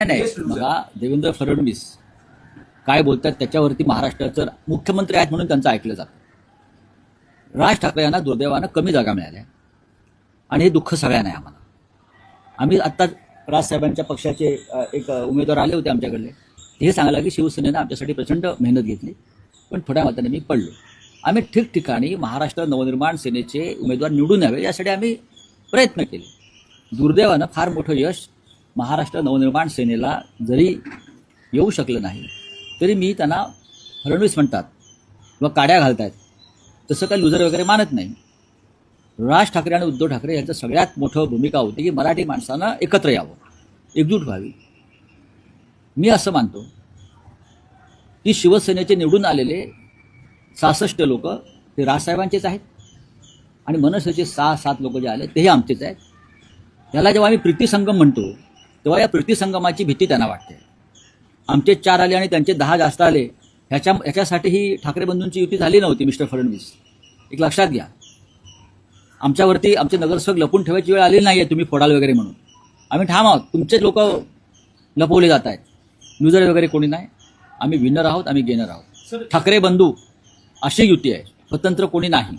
नाही बघा, देवेंद्र फडणवीस काय बोलतात त्याच्यावरती महाराष्ट्राचं मुख्यमंत्री आहेत म्हणून त्यांचं ऐकलं जातं। राज ठाकरे यांना दुर्दैवानं कमी जागा मिळाल्या आणि हे दुःख सगळ्यांना आहे आम्हाला। आम्ही आत्ता राजसाहेबांच्या पक्षाचे एक उमेदवार आले होते आमच्याकडले, हे सांगायला की शिवसेनेनं आमच्यासाठी प्रचंड मेहनत घेतली पण थोड्या मताने मी पडलो। आम्ही ठिकठिकाणी महाराष्ट्र नवनिर्माण सेनेचे उमेदवार निवडून यावे यासाठी आम्ही प्रयत्न केले। दुर्दैवानं फार मोठं यश महाराष्ट्र नवनिर्माण सेनेला जरी येऊ शकलं नाही तरी मी त्यांना फडणवीस म्हणतात किंवा काड्या घालतायत तसं काही लुजर वगैरे मानत नाही। राज ठाकरे आणि उद्धव ठाकरे यांचं सगळ्यात मोठं भूमिका होती की मराठी माणसानं एकत्र यावं, एकजूट व्हावी। मी असं मानतो की शिवसेनेचे निवडून आलेले 66 लोक ते राजसाहेबांचेच आहेत आणि मनसेचे 6-7 लोक जे आले तेही आमचेच आहेत। त्याला जेव्हा आम्ही प्रीतिसंगम म्हणतो तेव्हा या प्रीतिसंगमाची भीती त्यांना वाटते। आमचे 4 आले आणि त्यांचे 10 जास्त आले ह्याच्यासाठी ही ठाकरे बंधूंची युती झाली नव्हती मिस्टर फडणवीस, एक लक्षात घ्या। आमच्यावरती आमचे नगरसेवक लपून ठेवायची वेळ आलेली नाही आहे तुम्ही फोडाल वगैरे म्हणून। आम्ही ठाम आहोत, तुमचेच लोक लपवले जात आहेत, लुजर वगैरे कोणी नाही। आम्ही विनर आहोत, आम्ही गेनर आहोत। ठाकरे बंधू अशी युती आहे, स्वतंत्र कोणी नाही।